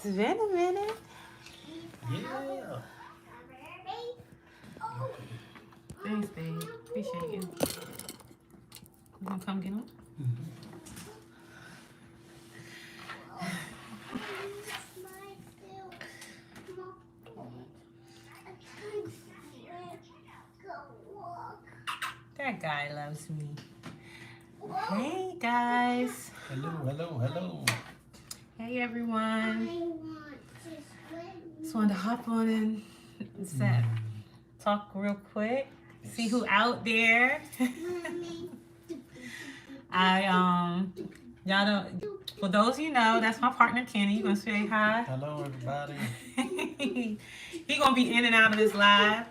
It's been a minute. Yeah. Thanks, babe. Appreciate you. You gonna come get him? That guy loves me. Hey, guys. Hello. Hey, everyone. Just wanted to hop on and talk real quick. See who out there. Y'all don't. For those you know, that's my partner Kenny. You gonna say hi? Hello, everybody. He gonna be in and out of this live,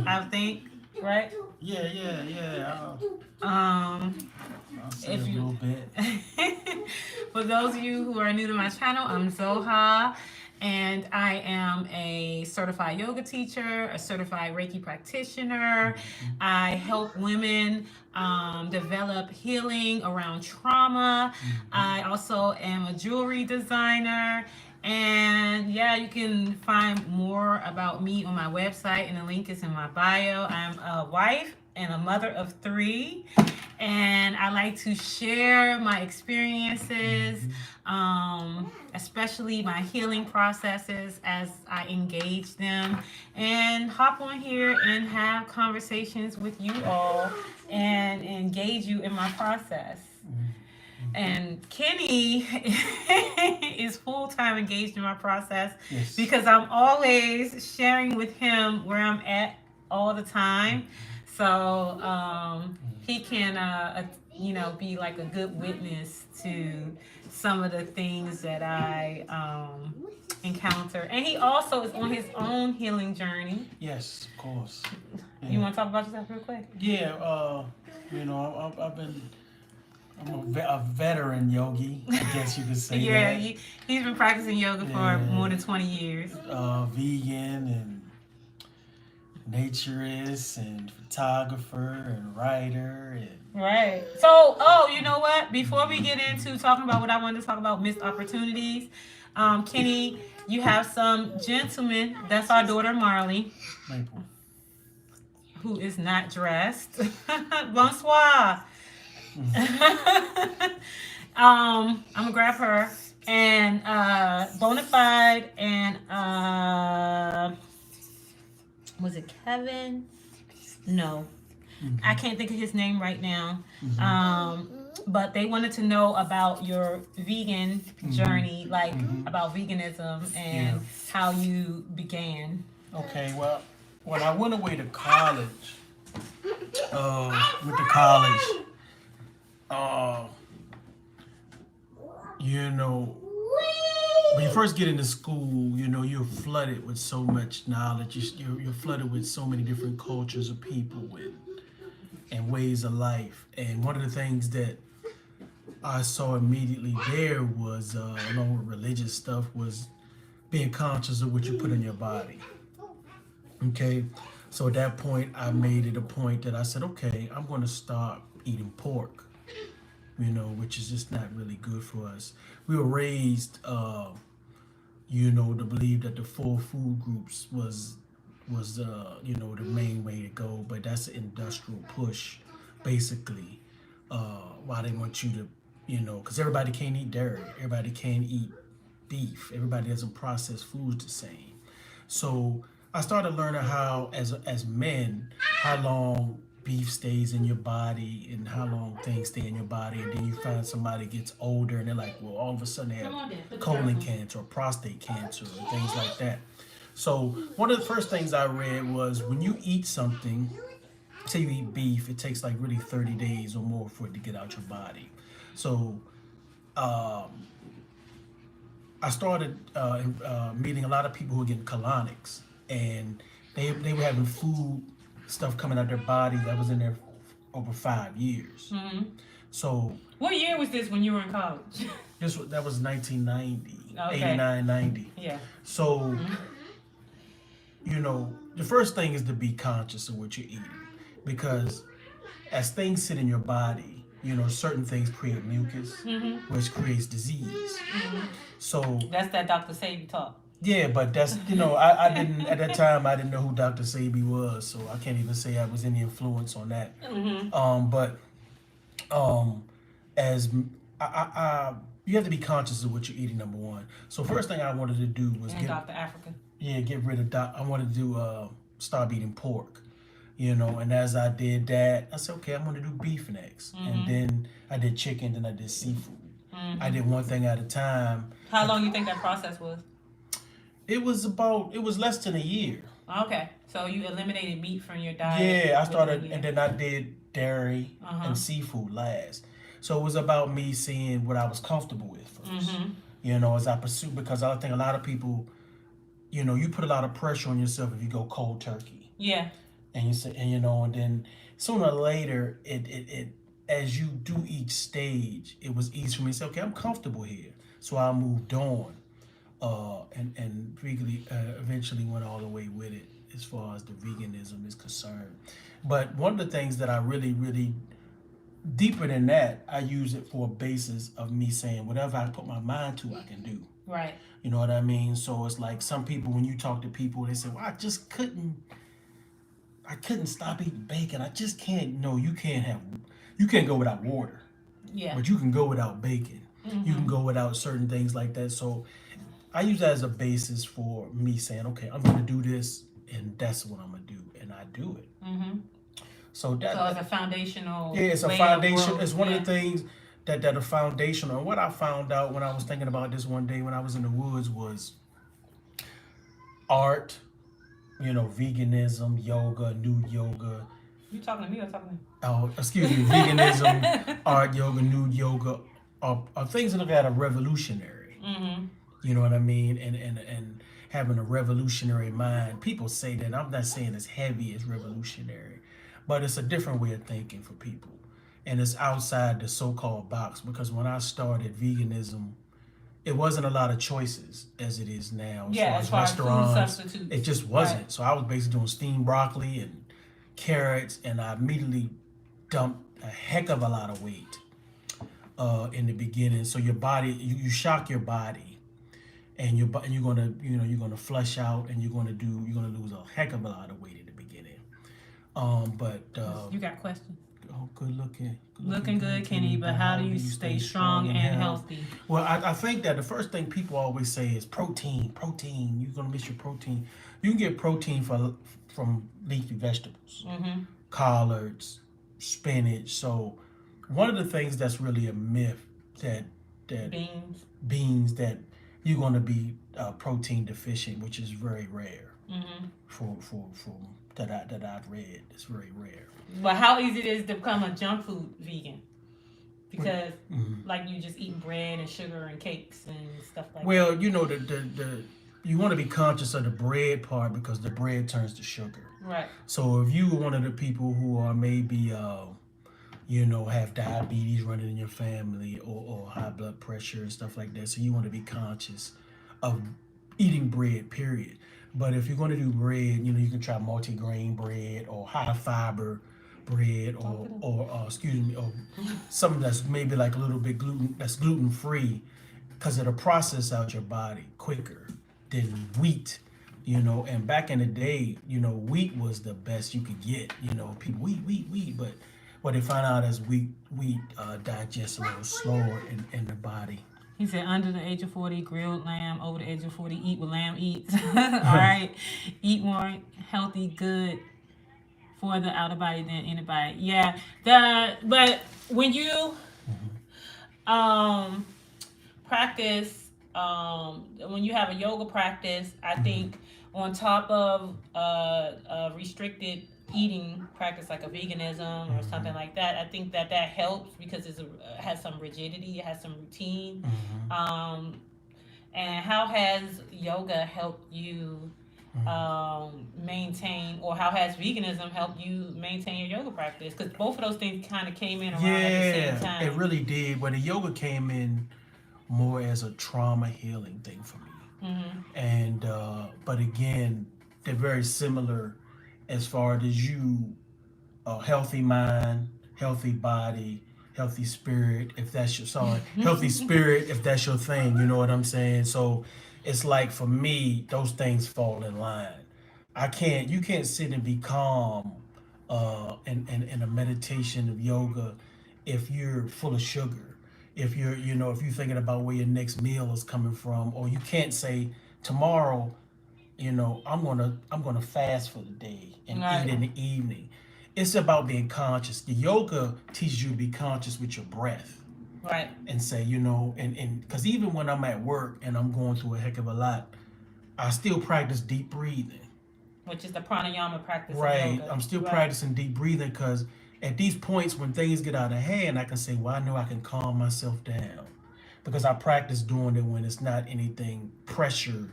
I think, right? Yeah. I'll say If a you, little bit. for those of you who are new to my channel, I'm Zoha, and I am a certified yoga teacher, a certified Reiki practitioner. I help women develop healing around trauma. I also am a jewelry designer. And yeah, you can find more about me on my website, and the link is in my bio. I'm a wife and a mother of 3, and I like to share my experiences, especially my healing processes as I engage them, and hop on here and have conversations with you all and engage you in my process. And Kenny is full-time engaged in my process. Yes. Because I'm always sharing with him where I'm at all the time. So he can, be like a good witness to some of the things that I encounter. And he also is on his own healing journey. Yes, of course. Yeah. You want to talk about yourself real quick? Yeah. I'm a veteran yogi, I guess you could say. Yeah, that. He's been practicing yoga for more than 20 years. Vegan and naturist and photographer and writer and Right. So, you know what? Before we get into talking about what I wanted to talk about, missed opportunities, Kenny, you have some gentlemen. That's our daughter Marley, Maple. who is not dressed. Bonsoir. I'm gonna grab her and Bonafide and was it Kevin? No, I can't think of his name right now. But they wanted to know about your vegan journey, like about veganism and how you began. Okay, well, when I went away to college, when you first get into school, you're flooded with so much knowledge. You're flooded with so many different cultures of people and ways of life. And one of the things that I saw immediately there was, along with religious stuff, was being conscious of what you put in your body. Okay, so at that point, I made it a point that I said, okay, I'm going to start eating pork, which is just not really good for us. We were raised, to believe that the 4 food groups was the main way to go, but that's an industrial push, basically. Why they want you to, because everybody can't eat dairy, everybody can't eat beef, everybody doesn't process foods the same. So I started learning how, as men, how long beef stays in your body and how long things stay in your body, and then you find somebody gets older and they're like, well, all of a sudden they have colon cancer or prostate cancer or things like that. So one of the first things I read was when you eat something, say you eat beef, it takes like really 30 days or more for it to get out your body. So I started meeting a lot of people who were getting colonics, and they were having food stuff coming out their body that was in there over 5 years. So what year was this when you were in college? That was 1990, okay. 89, 90. Yeah. So, the first thing is to be conscious of what you're eating, because as things sit in your body, certain things create mucus, which creates disease. So that's that Dr. Sadie talk. yeah, but that's I didn't at that time I didn't know who Dr. Sabi was, so I can't even say I was any influence on that. But um, as you have to be conscious of what you're eating. Number one. So first thing I wanted to do was Dr. Africa. Get rid of I wanted to do stop eating pork. And as I did that, I said, okay, I'm gonna do beef next, and then I did chicken, then I did seafood. I did one thing at a time. How long you think that process was? It was less than a year. Okay, so you eliminated meat from your diet. Yeah, I started, and then I did dairy and seafood last. So it was about me seeing what I was comfortable with first. As I pursued, because I think a lot of people, you put a lot of pressure on yourself if you go cold turkey. Yeah. And you say, and then sooner or later, it as you do each stage, it was easy for me to say, okay, I'm comfortable here. So I moved on, and really, eventually went all the way with it as far as the veganism is concerned. But one of the things that I really, really deeper than that, I use it for a basis of me saying whatever I put my mind to, I can do. Right. You know what I mean? So it's like some people, when you talk to people, they say, well, I couldn't stop eating bacon. I just can't. No, you can't go without water. Yeah. But you can go without bacon. You can go without certain things like that. So I use that as a basis for me saying, okay, I'm going to do this, and that's what I'm going to do, and I do it. So it's a foundational. Yeah, it's a foundation. It's one of the things that are foundational. And what I found out when I was thinking about this one day when I was in the woods was art, veganism, yoga, nude yoga. You talking to me or talking to me? Oh, excuse me. Veganism, art, yoga, nude yoga are things that are revolutionary. You know what I mean? And having a revolutionary mind. People say that. I'm not saying it's heavy as revolutionary, but it's a different way of thinking for people. And it's outside the so-called box, because when I started veganism, it wasn't a lot of choices as it is now. As far as restaurants, food substitutes. It just wasn't. Right. So I was basically doing steamed broccoli and carrots, and I immediately dumped a heck of a lot of weight in the beginning. So your body, you shock your body, and you're gonna flush out, and you're gonna lose a heck of a lot of weight in the beginning. But you got questions. Oh, good looking. Looking good, Kenny, but how do you stay strong and healthy? Well, I think that the first thing people always say is protein. You're going to miss your protein. You can get protein from leafy vegetables, collards, spinach. So one of the things that's really a myth that beans that you're going to be protein deficient, which is very rare. For that I've read, it's very rare. But how easy it is to become a junk food vegan? Because like you just eating bread and sugar and cakes and stuff like that. Well, the you want to be conscious of the bread part, because the bread turns to sugar. Right. So if you are one of the people who are maybe have diabetes running in your family, or high blood pressure and stuff like that, so you want to be conscious of eating bread, period. But if you're going to do bread, you can try multi-grain bread or high fiber bread, or something that's maybe like a little bit gluten free, because it'll process out your body quicker than wheat. And back in the day, wheat was the best you could get. People wheat, but what they find out is wheat digests a little slower in the body. He said, under the age of 40, grilled lamb. Over the age of 40, eat what lamb eats. All right. Eat more healthy, good for the outer body than anybody. Yeah. But when you practice, when you have a yoga practice, I think on top of restricted eating practice like a veganism or something like that, I think that helps, because it has some rigidity, it has some routine. And how has yoga helped you maintain, or how has veganism helped you maintain your yoga practice? Because both of those things kind of came in around at the same time. It really did. But the yoga came in more as a trauma healing thing for me. And but again, they're very similar as far as a healthy mind, healthy body, healthy spirit if that's your healthy spirit if that's your thing. You know what I'm saying? So it's like for me, those things fall in line. You can't sit and be calm in a meditation of yoga if you're full of sugar. If if you're thinking about where your next meal is coming from, or you can't say tomorrow, I'm gonna fast for the day and Right. eat in the evening. It's about being conscious. The yoga teaches you to be conscious with your breath Right. and say, and because even when I'm at work and I'm going through a heck of a lot, I still practice deep breathing. Which is the pranayama practice of Right. yoga. I'm still Right. practicing deep breathing because at these points when things get out of hand, I can say, well, I know I can calm myself down because I practice doing it when it's not anything pressure,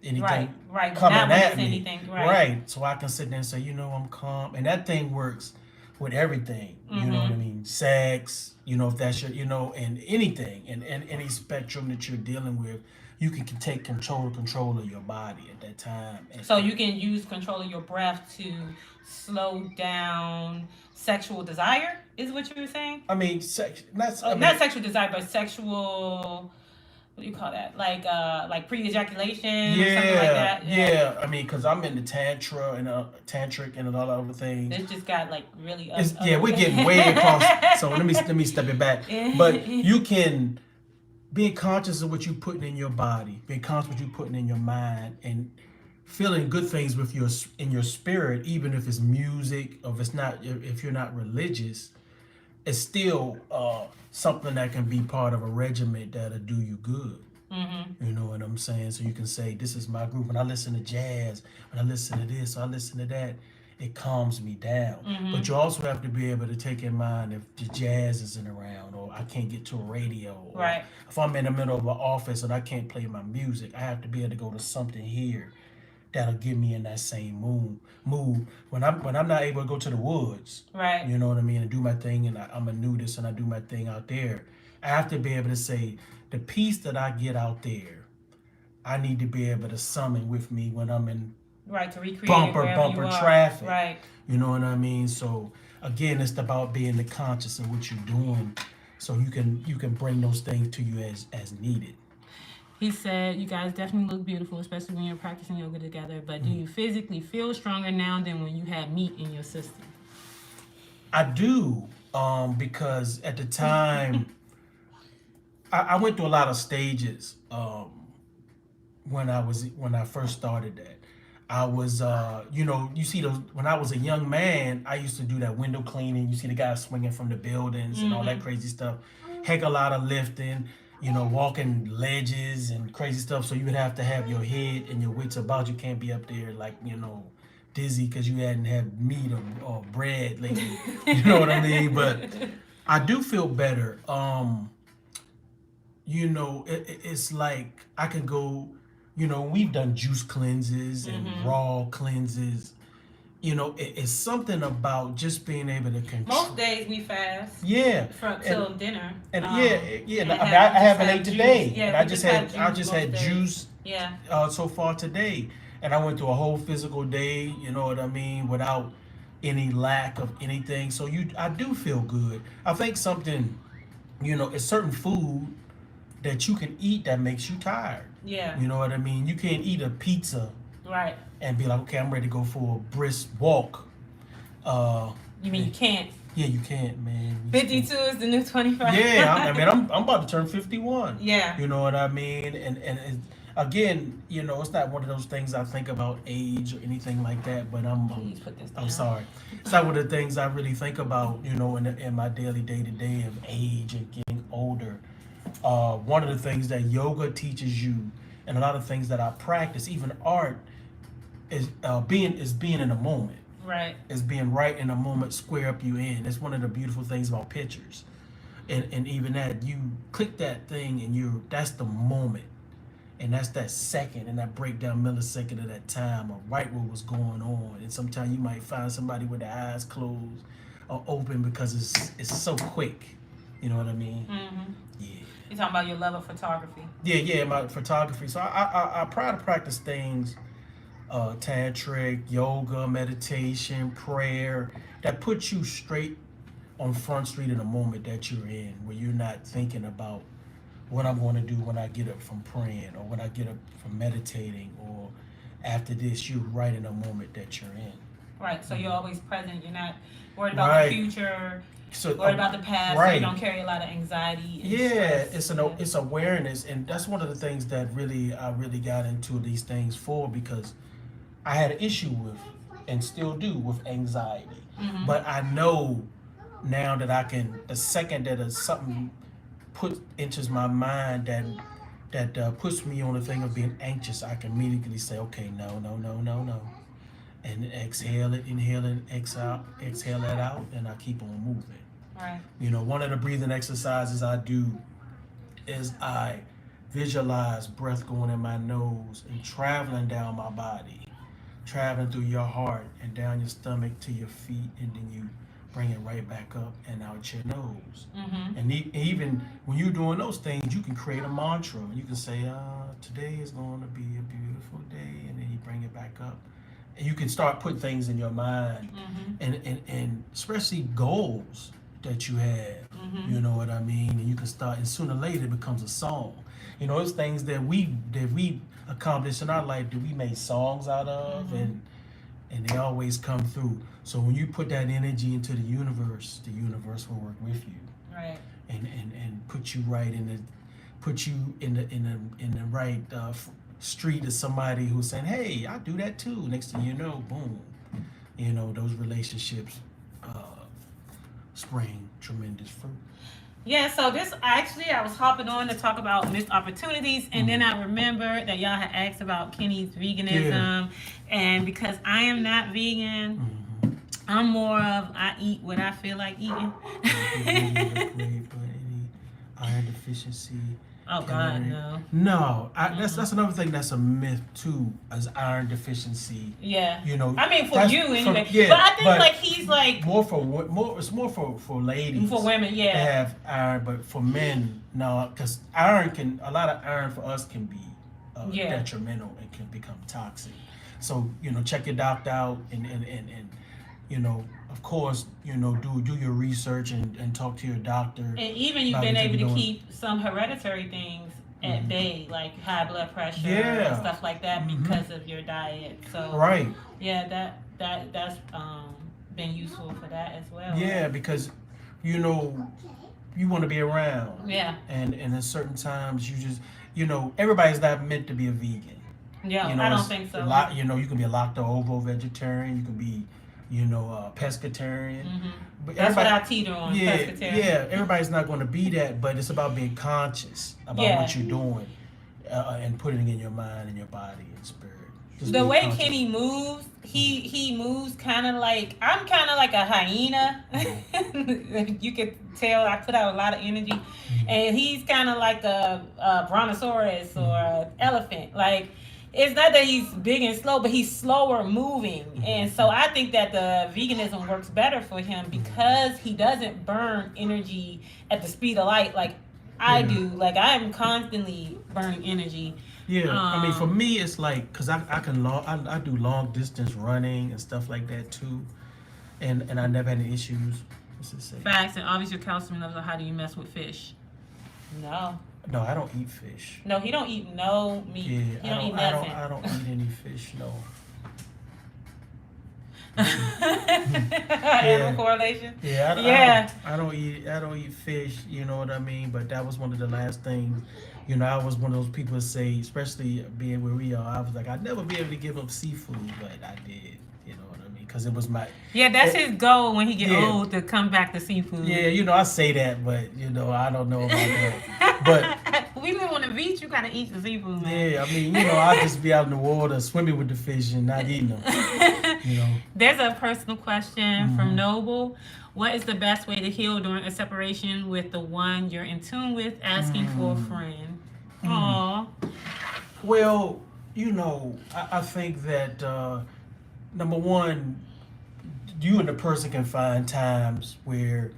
anything Right. coming Not when at it's me. anything. Right. So I can sit there and say, I'm calm. And that thing works with everything. You know what I mean? Sex, if that's your, and anything, and any spectrum that you're dealing with, you can take control of your body at that time. So you can use control of your breath to slow down sexual desire, is what you were saying? I mean, sex. Not sexual desire, but sexual. What do you call that? Like pre-ejaculation or something like that. Yeah. I mean, because I'm into tantra and tantric and a lot of other things. It just got like really. We're getting way across. So let me step it back. But you can being conscious of what you're putting in your body, being conscious of what you're putting in your mind, and feeling good things with in your spirit, even if it's music or if you're not religious, it's still something that can be part of a regiment that'll do you good. You know what I'm saying? So you can say, this is my group. When I listen to jazz, when I listen to this, I listen to that, it calms me down. But you also have to be able to take in mind if the jazz isn't around or I can't get to a radio. Or Right. if I'm in the middle of an office and I can't play my music, I have to be able to go to something here that'll get me in that same mood. When I'm not able to go to the woods, Right. you know what I mean, and do my thing, and I'm a nudist and I do my thing out there. I have to be able to say the peace that I get out there, I need to be able to summon with me when I'm in Right, to recreate bumper traffic. Right. You know what I mean? So again, it's about being the conscious of what you're doing, so you can bring those things to you as needed. He said, you guys definitely look beautiful, especially when you're practicing yoga together. But do you physically feel stronger now than when you had meat in your system? I do, because at the time, I went through a lot of stages when I first started that. I was, you see those, when I was a young man, I used to do that window cleaning. You see the guys swinging from the buildings and all that crazy stuff. Heck, a lot of lifting, walking ledges and crazy stuff. So you would have to have your head and your wits about. You can't be up there like, dizzy because you hadn't had meat or bread lately. You know what I mean? But I do feel better. It's like I can go, we've done juice cleanses and raw cleanses. It's something about just being able to control. Most days we fast. Yeah. Till dinner. And I haven't ate today. Yeah, and I just had juice. Yeah. So far today, and I went through a whole physical day. You know what I mean, without any lack of anything. So I do feel good. I think something, it's certain food that you can eat that makes you tired. Yeah. You know what I mean? You can't eat a pizza. Right. And be like, okay, I'm ready to go for a brisk walk. You mean you can't? Yeah, you can't, man. 52 is the new 25. Yeah, I'm about to turn 51. Yeah. You know what I mean? And again, it's not one of those things I think about age or anything like that. But Please put this down. I'm sorry. It's not one of the things I really think about, in my daily day-to-day of age and getting older. One of the things that yoga teaches you, and a lot of things that I practice, even art, is being in the moment. Right. Is being right in the moment, square up you in. That's one of the beautiful things about pictures. And even that, you click that thing and that's the moment. And that's that second and that breakdown millisecond of that time of right what was going on. And sometimes you might find somebody with their eyes closed or open because it's so quick. You know what I mean? Mm-hmm. Yeah. You're talking about your love of photography. Yeah, my photography. So I try to practice things, tantric, yoga, meditation, prayer, that puts you straight on Front Street in the moment that you're in, where you're not thinking about what I'm going to do when I get up from praying or when I get up from meditating or after this. You're right in the moment that you're in. Right. So you're always present. You're not worried about Right. the future. So Worried about the past. So right. you don't carry a lot of anxiety. And Yeah, stress. it's awareness, and that's one of the things that I really got into these things for, because I had an issue with, and still do, with anxiety. Mhm. But I know now that I can, the second that something enters my mind that puts me on the thing of being anxious, I can immediately say, okay, no, no, no, no, no, and exhale it, inhale it, exhale that out, and I keep on moving. Right. You know, one of the breathing exercises I do is I visualize breath going in my nose and traveling down my body, traveling through your heart and down your stomach to your feet, and then you bring it right back up and out your nose. Mm-hmm. And even when you're doing those things, you can create a mantra. You can say, today is going to be a beautiful day, and then you bring it back up. And you can start putting things in your mind, and especially goals that you have. Mm-hmm. You know what I mean? And you can start, and sooner or later it becomes a song. You know, it's things that we accomplished in our life that we made songs out of, and they always come through. So when you put that energy into the universe will work with you. Right. And put you right in the right street of somebody who's saying, hey, I do that too. Next thing you know, boom, you know, those relationships spring tremendous fruit. Yeah, so this actually, I was hopping on to talk about missed opportunities, and then I remembered that y'all had asked about Kenny's veganism, and because I am not vegan, I'm more of, I eat what I feel like eating. Iron deficiency. Oh God, no. No, that's another thing that's a myth too, is iron deficiency. Yeah. You know, I mean, for you anyway. Yeah, but I think like he's like it's more for ladies. For women, yeah. They have iron, but for men, no, because a lot of iron for us can be detrimental and can become toxic. So you know, check your doctor out, and you know, of course, you know, do your research and talk to your doctor. And even you've been able to keep some hereditary things at bay, like high blood pressure and stuff like that, because of your diet. So right. Yeah, that's been useful for that as well. Yeah, because you know, you want to be around. Yeah. And at certain times you just, you know, everybody's not meant to be a vegan. Yeah, you know, I don't think so. You know, you can be a lacto-ovo vegetarian. You can be, you know, pescatarian. But that's what I teeter on, pescatarian. Yeah, everybody's not going to be that, but it's about being conscious about what you're doing and putting it in your mind and your body and spirit. Just the way conscious. Kenny moves, he moves kind of like, I'm kind of like a hyena. You can tell I put out a lot of energy. And he's kind of like a brontosaurus or an elephant. Like, it's not that he's big and slow, but he's slower moving. And so I think that the veganism works better for him because he doesn't burn energy at the speed of light like I do. Like, I am constantly burning energy. Yeah, I mean, for me, it's like, because I do long distance running and stuff like that too. And I never had any issues. What's it say? Facts, and obviously your counseling knows how do you mess with fish. No, I don't eat fish. No, he don't eat no meat. Yeah, he don't eat nothing. I don't eat any fish, no. Animal correlation. Yeah, I don't eat fish. You know what I mean? But that was one of the last things. You know, I was one of those people that say, especially being where we are, I was like, I'd never be able to give up seafood, but I did. You know what I mean? Because it was my... Yeah, that's his goal when he get old, to come back to seafood. Yeah, you know, I say that, but, you know, I don't know about that. But... we live on the beach, you gotta eat the seafood, man. Yeah, I mean, you know, I'll just be out in the water swimming with the fish and not eating them. You know. There's a personal question from Noble. What is the best way to heal during a separation with the one you're in tune with, asking for a friend? Aww. Well, you know, I think that, number one, you and the person can find times where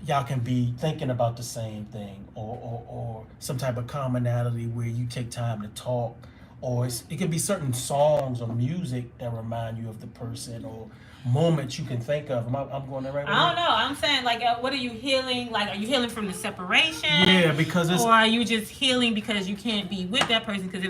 y'all can be thinking about the same thing, or some type of commonality where you take time to talk, or it could be certain songs or music that remind you of the person, or moments you can think of. I'm going the right way? I don't know. I'm saying, like, what are you healing? Like, are you healing from the separation? Yeah, because it's, or are you just healing because you can't be with that person? Because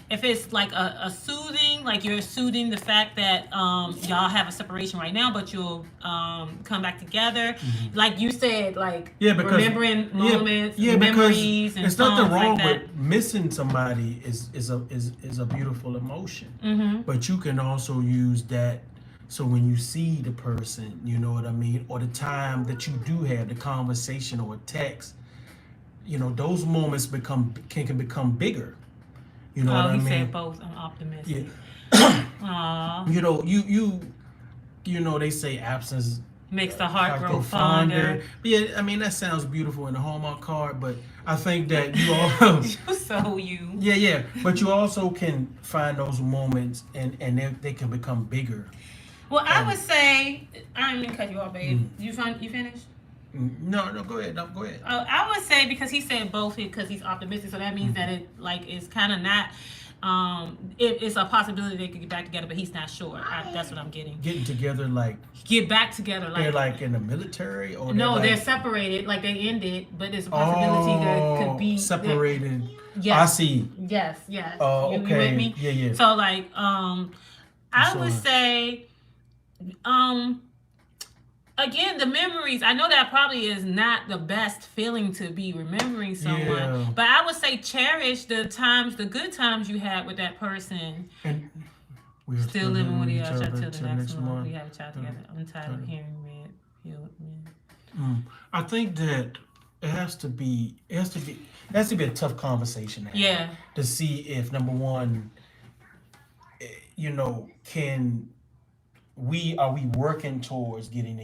if it's like a soothing, like you're soothing the fact that y'all have a separation right now, but you'll come back together. Like you said, like yeah, because remembering moments, yeah, memories, and it's nothing songs wrong like that. with missing somebody is a beautiful emotion. But you can also use that. So when you see the person, you know what I mean, or the time that you do have the conversation or a text, those moments can become bigger. You know what Oh, I he mean? said both. I'm optimistic. Yeah. Aww. They say absence Makes the heart grow fonder. fonder. Yeah, I mean that sounds beautiful in the Hallmark card, but I think that you all So you. yeah, but you also can find those moments, and they can become bigger. Well, I would say I didn't mean to cut you off, babe. You finished? No, go ahead. No, go ahead. I would say because he said both because he's optimistic, so that means that it like is kind of not. It's a possibility they could get back together, but he's not sure. That's what I'm getting. Getting together, like Get back together, like they're like in the military, or no, they're like, separated, like they ended, but there's a possibility that it could be separated. Yes. I see. Yes. Oh, You with me? Yeah. So like, I would say, again, the memories. I know that probably is not the best feeling to be remembering someone, but I would say cherish the good times you had with that person. And we are Still living with each other till till the next month. We have a child together. Untitled, hearing, read, healed, men. I think that it has to be a tough conversation to have. Yeah. To see if, number one, can are we working towards getting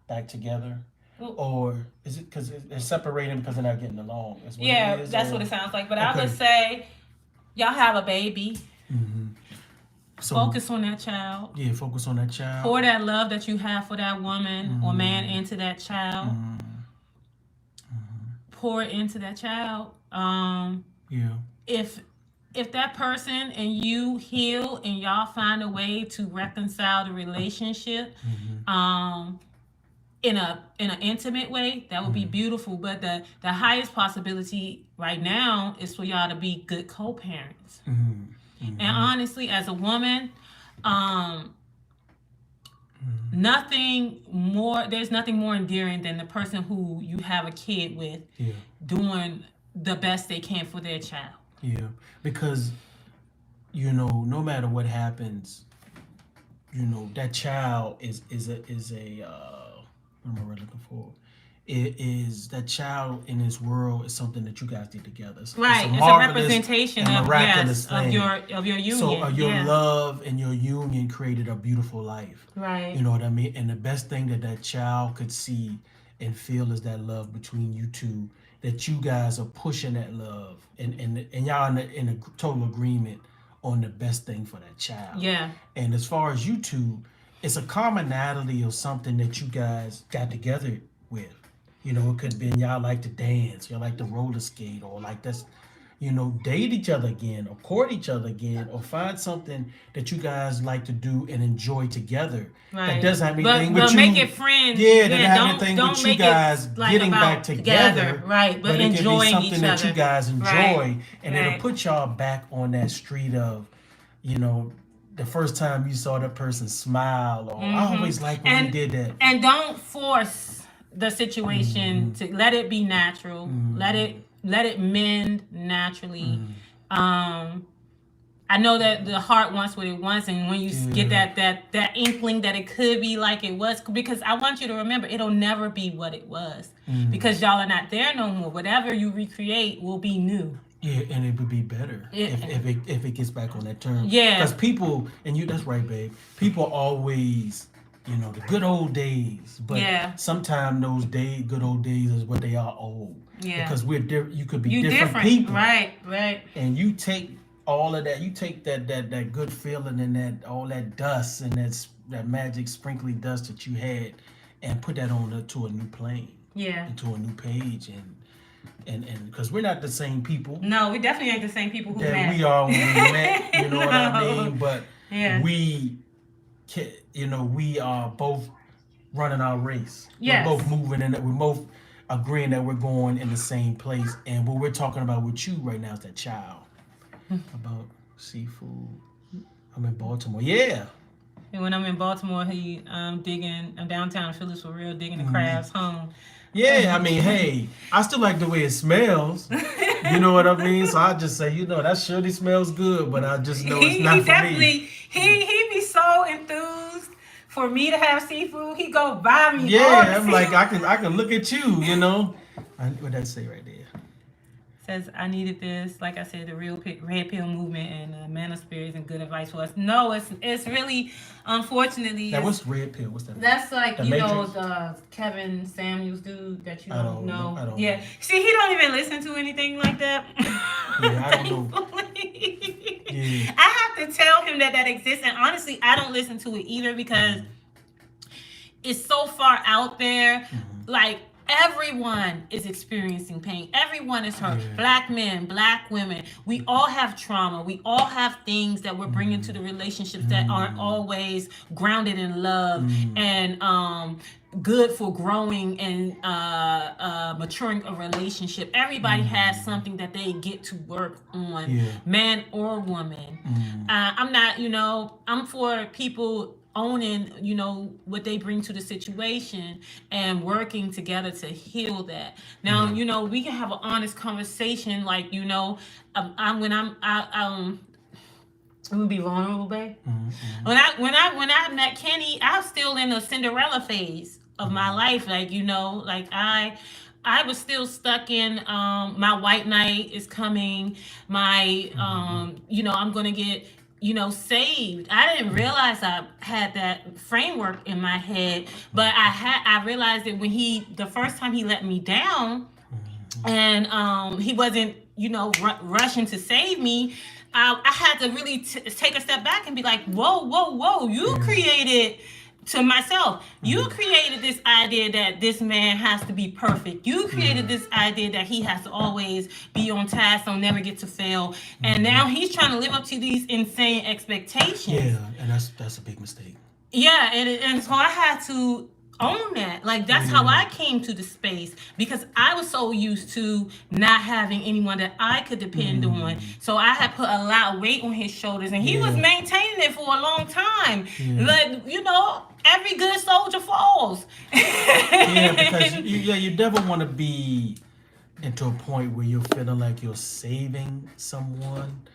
back together, or is it because they're separating because they're not getting along? Yeah, that's what it sounds like. But I would say y'all have a baby. So focus on that child. Yeah, focus on that child. Pour that love that you have for that woman or man into that child. Pour it into that child. Yeah. If that person and you heal and y'all find a way to reconcile the relationship, in an intimate way, that would be beautiful. But the highest possibility right now is for y'all to be good co-parents. And honestly, as a woman, there's nothing more endearing than the person who you have a kid with doing the best they can for their child. Yeah, because no matter what happens, that child is a what am I looking for? It is that child in this world is something that you guys did together. It's a representation of your union. So your love and your union created a beautiful life. Right. You know what I mean? And the best thing that child could see and feel is that love between you two. That you guys are pushing that love, and y'all in a total agreement on the best thing for that child. Yeah. And as far as you two, it's a commonality of something that you guys got together with. It could have been y'all like to dance, y'all like to roller skate, or like that's, date each other again, or court each other again, or find something that you guys like to do and enjoy together. Right. That doesn't have anything with but you. Make it friends. Yeah, that have anything with you guys getting back together. Right, but enjoying it can be something each that other. you guys enjoy, right. and it'll put y'all back on that street of, the first time you saw that person smile, or I always liked when you did that. And don't force the situation to let it be natural. Let it mend naturally. I know that the heart wants what it wants, and when you get that inkling that it could be like it was, because I want you to remember, it'll never be what it was, because y'all are not there no more. Whatever you recreate will be new. Yeah, and it would be better if it gets back on that term. Yeah, because people, that's right, babe. People always, the good old days, but sometimes those good old days is what they are old. Yeah, because we're different. You could be different people. Right. And you take all of that. You take that good feeling and all that dust and that magic sprinkly dust that you had, and put that on to a new plane. Yeah, into a new page, and because we're not the same people No, we definitely ain't the same people who that met. we are when we met. You know what I No. mean? But Yeah. we we are both running our race. Yes. We're both moving and we're both agreeing that we're going in the same place. And what we're talking about with you right now is that child about seafood. I'm in Baltimore. Yeah. And when I'm in Baltimore, I'm downtown Phillips for real, digging the crabs home. Yeah, I mean, hey, I still like the way it smells. You know what I mean? So I just say, that surely smells good, but I just know it's not for me. He be so enthused for me to have seafood. He go buy me all the Yeah, I'm seafood. like, I can look at you, What that say right there? Says I needed this, like I said, the real red pill movement and man of spirits and good advice for us. No, it's really, unfortunately. Now, what's red pill? What's that? That's like The Matrix? Matrix? The Kevin Samuels dude that you don't know. I don't Yeah, know. see, he don't even listen to anything like that. Yeah, I don't know. Yeah. I have to tell him that exists, and honestly, I don't listen to it either because it's so far out there. Like, everyone is experiencing pain. Everyone is hurt. Yeah. Black men, black women. We all have trauma. We all have things that we're bringing to the relationships that aren't always grounded in love and good for growing and maturing a relationship. Everybody has something that they get to work on, man or woman. I'm not, I'm for people owning, what they bring to the situation and working together to heal that. Now, we can have an honest conversation, like, I'm gonna be vulnerable, babe. When I met Kenny, I was still in the Cinderella phase of my life, like, I was still stuck in my white knight is coming, my I'm gonna get saved. I didn't realize I had that framework in my head, but I realized that when the first time he let me down, and he wasn't rushing to save me. I had to really take a step back and be like, whoa, you created. To myself, you created this idea that this man has to be perfect. You created this idea that he has to always be on task, so never get to fail. And now he's trying to live up to these insane expectations. Yeah, and that's a big mistake. Yeah, and so I had to own that. Like, that's how I came to the space, because I was so used to not having anyone that I could depend on. So I had put a lot of weight on his shoulders, and he was maintaining it for a long time. Like, every good soldier falls. Yeah, because you never want to be into a point where you're feeling like you're saving someone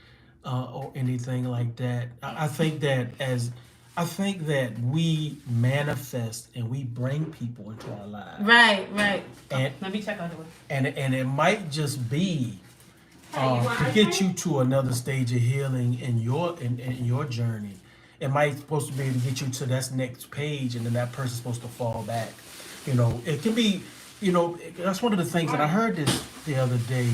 or anything like that. I think that we manifest and we bring people into our lives. Right. And let me check out the way. And it might just be to get you to another stage of healing in your journey. It might supposed to be to get you to that next page, and then that person's supposed to fall back. It can be, that's one of the things that I heard this the other day.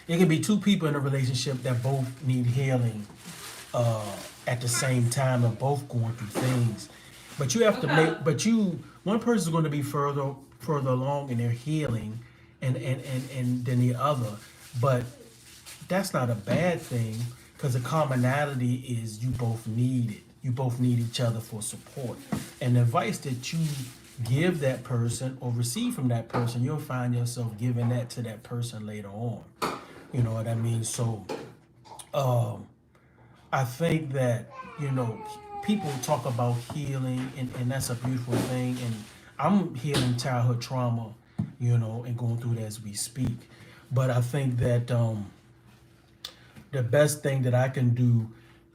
It can be two people in a relationship that both need healing at the same time and both going through things. But you have to one person is going to be further along in their healing and than the other. But that's not a bad thing, because the commonality is you both need it. You both need each other for support. And the advice that you give that person or receive from that person, you'll find yourself giving that to that person later on. You know what I mean? So I think that, people talk about healing, and that's a beautiful thing. And I'm healing childhood trauma, and going through it as we speak. But I think that the best thing that I can do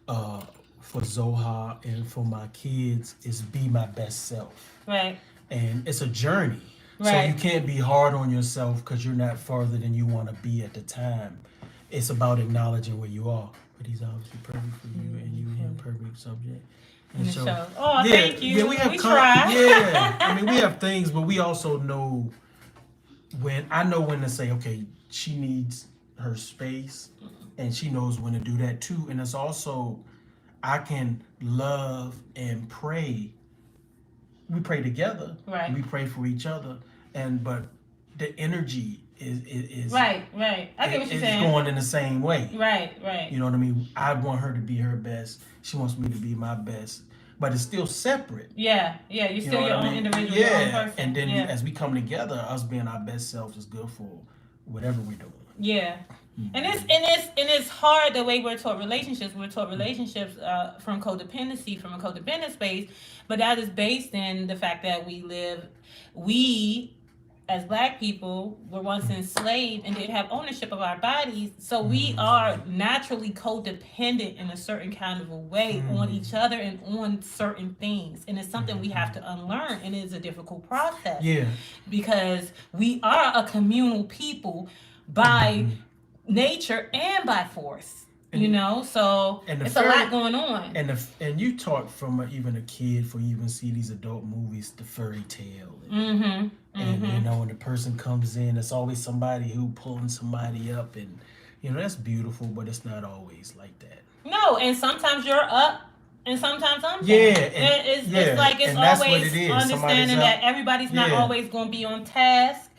for Zoha and for my kids is be my best self. Right. And it's a journey. Right. So you can't be hard on yourself because you're not further than you want to be at the time. It's about acknowledging where you are. But he's obviously perfect for you, and you and him perfect subject. And so, thank you. Yeah, we try. Yeah, I mean, we have things, but we also know when to say, okay, she needs her space, and she knows when to do that too. And it's also, I can love and pray. We pray together. Right. We pray for each other, but the energy is right. I get what you're saying. going in the same way. Right. You know what I mean? I want her to be her best. She wants me to be my best. But it's still separate. Yeah. You're You still know your what I own mean? individual, your own person. And then as we come together, us being our best selves is good for whatever we're doing. Yeah. And it's hard the way we're taught relationships. We're taught relationships from codependency, from a codependent space, but that is based in the fact that we as Black people were once enslaved and didn't have ownership of our bodies, so we are naturally codependent in a certain kind of a way on each other and on certain things, and it's something we have to unlearn, and it's a difficult process. Because we are a communal people by nature and by force. So it's a lot going on. And you talk from even a kid, for you even see these adult movies, the fairy tale. And when the person comes in, it's always somebody who pulling somebody up, and that's beautiful, but it's not always like that. No, and sometimes you're up and sometimes I'm down. It's like it's always understanding that everybody's not always going to be on task,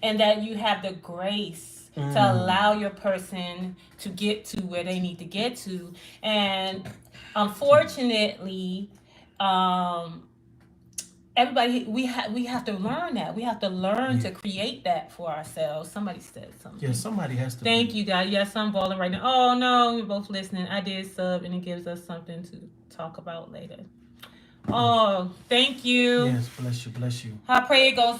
and that you have the grace to allow your person to get to where they need to get to. And unfortunately, everybody, we have to learn that. We have to learn to create that for ourselves. Somebody said something. Yeah, somebody has to. Thank you, guys. Yes, I'm balling right now. Oh no, we're both listening. I did sub, and it gives us something to talk about later. Oh, thank you. Yes, bless you. I pray it goes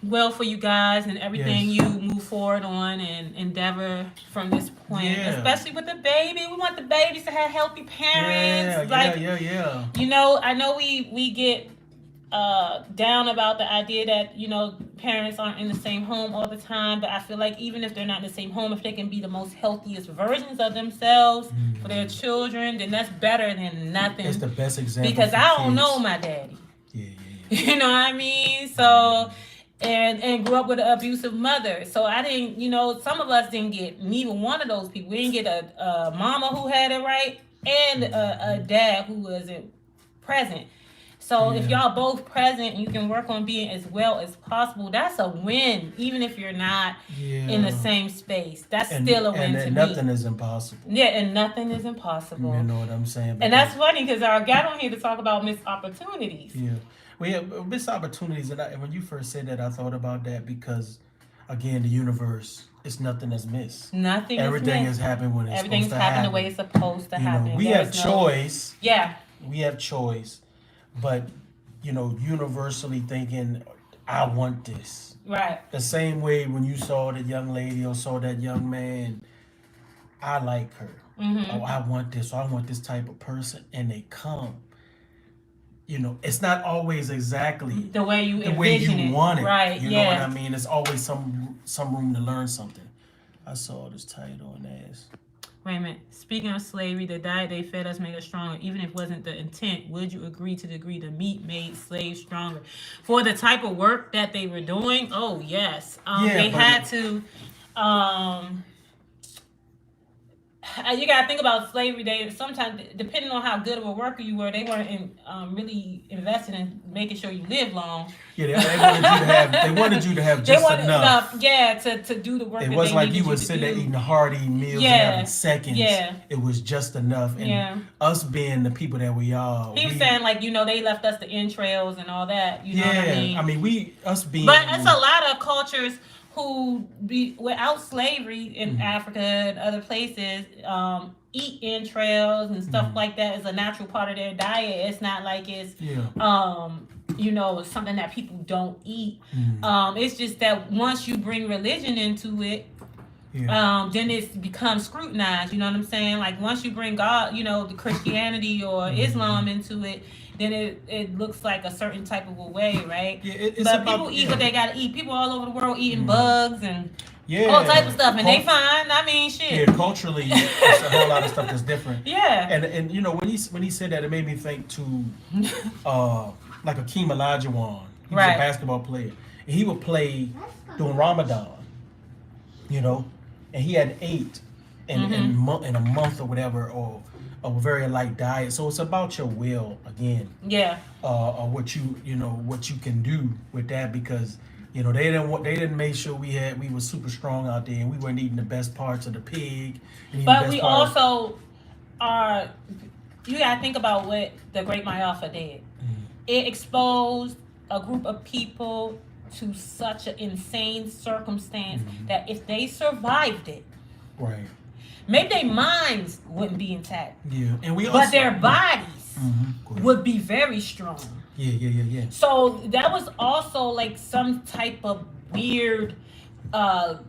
well for you guys and everything you move forward on and endeavor from this point. Especially with the baby. We want the babies to have healthy parents. Yeah. I know we get down about the idea that parents aren't in the same home all the time, but I feel like even if they're not in the same home, if they can be the most healthiest versions of themselves for their children, then that's better than nothing. It's the best example, because I don't know my daddy. You know what I mean? So and grew up with an abusive mother, so I didn't, some of us didn't get neither one of those people. We didn't get a mama who had it right and a dad who wasn't present. So if y'all both present and you can work on being as well as possible, that's a win. Even if you're not in the same space, that's still a win to me. Nothing is impossible. Yeah, and nothing is impossible. You know what I'm saying? And that's funny because I got on here to talk about missed opportunities. Yeah. Well, yeah, missed opportunities. And when you first said that, I thought about that because, again, the universe, it's nothing that's missed. Everything has happened when it's Everything's supposed to happen. The way it's supposed to happen. We have choice. Yeah. We have choice. But, universally thinking, I want this. Right. The same way when you saw the young lady or saw that young man, I like her. Oh, I want this. Or I want this type of person. And they come. It's not always exactly the way you want it. Right. You know what I mean? There's always some room to learn something. I saw this title on this. Wait a minute. Speaking of slavery, the diet they fed us made us stronger. Even if it wasn't the intent, would you agree to the degree the meat made slaves stronger? For the type of work that they were doing, oh, yes. They had to... you got to think about slavery. They sometimes, depending on how good of a worker you were, they weren't really invested in making sure you live long. Yeah, they wanted you to have just enough. Yeah, to do the work. It wasn't like you would sit there eating hearty meals and having seconds. Yeah, it was just enough. And us being the people that we are, he was saying they left us the entrails and all that. You know what I mean? I mean being. But it's a lot of cultures who without slavery in Africa and other places eat entrails and stuff like that is a natural part of their diet. It's not like it's something that people don't eat. It's just that once you bring religion into it, then it becomes scrutinized. You know what I'm saying? Like once you bring God, the Christianity or Islam into it, then it looks like a certain type of a way, right? Yeah, but people eat what they gotta eat. People all over the world eating bugs and all type of stuff, and they fine. I mean, shit. Yeah, culturally, it's a whole lot of stuff that's different. Yeah. And when he said that, it made me think to like Akeem Olajuwon. He was a basketball player, and he would play during Ramadan. And he had 8 in a month or whatever, or a very light diet. So it's about your will again. Yeah. Or what you can do with that, because You know, they didn't make sure we were super strong out there and we weren't eating the best parts of the pig. And eating the But best we part also are. You gotta think about what the Great Mayafa did. It exposed a group of people to such an insane circumstance that if they survived it, right. maybe their minds wouldn't be intact, Yeah, and we also, but their bodies would be very strong. Yeah. So that was also like some type of weird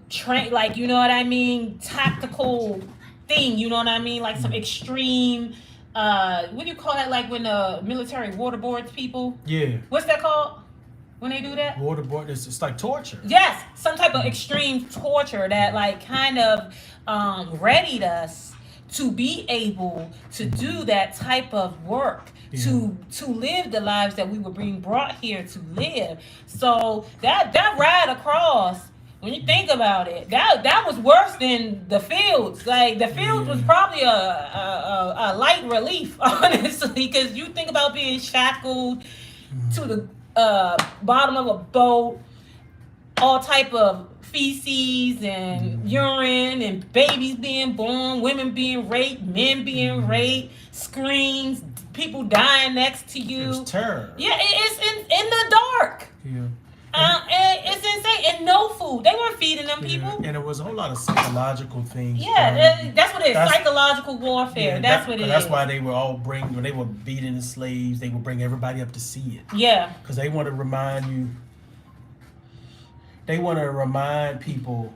train, like, you know what I mean, tactical thing, you know what I mean, like some extreme what do you call that, like when the military waterboards people? Yeah. What's that called when they do that? Waterboard, it's like torture. Yes, some type of extreme torture that like kind of readied us to be able to do that type of work, to live the lives that we were being brought here to live. So that ride across, when you think about it, that was worse than the fields. Like the fields was probably a light relief, honestly, because you think about being shackled to the bottom of a boat, all type of feces and urine and babies being born, women being raped, men being raped, screams, people dying next to you. It's terror. Yeah, it's in the dark. Yeah. And it's insane. And no food. They weren't feeding them people. And it was a whole lot of psychological things. Yeah, that's what it is. Psychological warfare. That's what it is. That's why they were all when they were beating the slaves, they would bring everybody up to see it. Yeah. Because they want to remind you. They want to remind people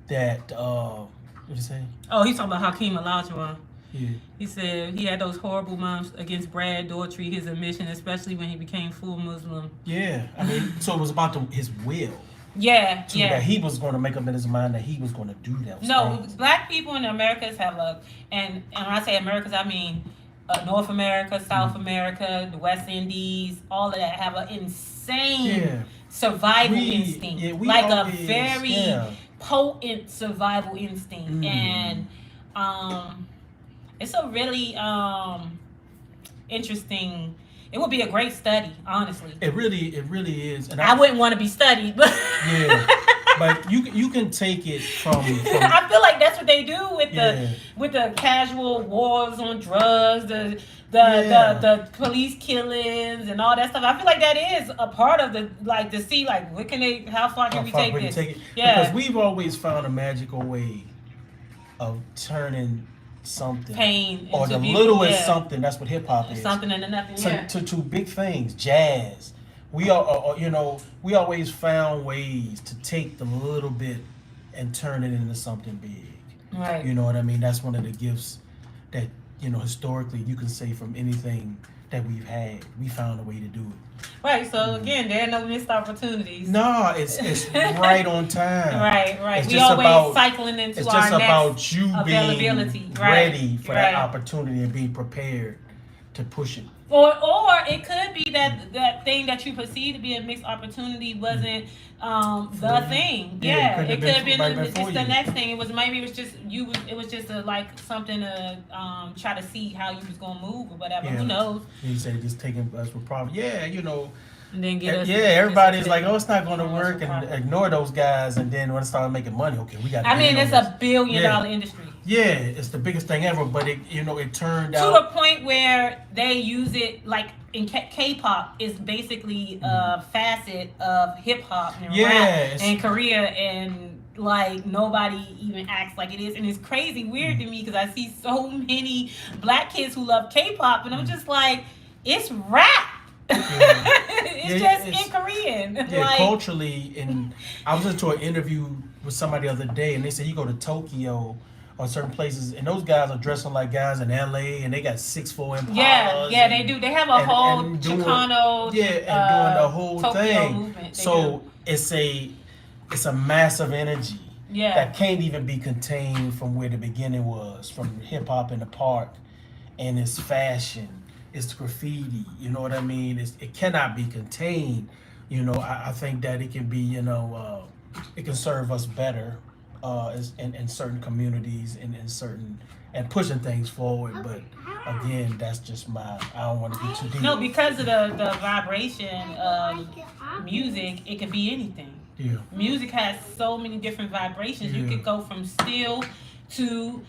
that what did you say? Oh, he's talking about Hakeem Olajuwon. Yeah. He said he had those horrible months against Brad Daughtry, his admission, especially when he became full Muslim. Yeah, I mean, so it was about his will. Yeah, that he was going to make up in his mind that he was going to do that. No, black people in the Americas have and when I say Americas, I mean North America, South America, the West Indies, all of that have an insane survival instinct. Yeah, like a very potent survival instinct. And it's a really interesting. It would be a great study, honestly. It really is. And I wouldn't want to be studied, but but you can take it from I feel like that's what they do with the casual wars on drugs, the police killings and all that stuff. I feel like that is a part of to see how far can we take this? Yeah, because we've always found a magical way of turning something pain or the littlest something. That's what hip hop is. Something into nothing. To big things, jazz. We are, we always found ways to take the little bit and turn it into something big. Right. You know what I mean? That's one of the gifts that historically you can say from anything that we've had, we found a way to do it. Right. So again, there are no missed opportunities. No, it's right on time. Right. It's we always cycling into it's our just next about you availability. being ready for that opportunity and being prepared to push it. Or it could be that thing that you perceive to be a mixed opportunity wasn't the thing. Yeah, it could have been just the next thing. It was just it was just something to try to see how you was gonna move or whatever. Who knows? He said just taking us with problems. Yeah, And then get us. Everybody's like, oh, it's not going to work, and ignore those guys. And then when it started making money, okay, we got. I mean, it's a $1 billion industry. Yeah, it's the biggest thing ever. But it turned out to the point where they use it like in K-pop is basically a facet of hip hop and rap and Korea, and nobody even acts like it is, and it's crazy weird to me because I see so many black kids who love K-pop, and I'm just like, it's rap. It's in Korean. Yeah, culturally, and I was into an interview with somebody the other day, and they said you go to Tokyo or certain places, and those guys are dressing like guys in LA, and they got 6'4" Impalas. Yeah, they do. They have a whole Chicano, and doing the whole Tokyo thing. Movement. So it's a massive energy that can't even be contained from where the beginning was, from hip hop in the park, and it's fashion. It's graffiti, you know what I mean? It cannot be contained. I think that it can be, it can serve us better in certain communities and in certain, and pushing things forward. But again, that's just I don't want to be too deep. No, because of the vibration of music, it can be anything. Yeah. Music has so many different vibrations. You could go from still to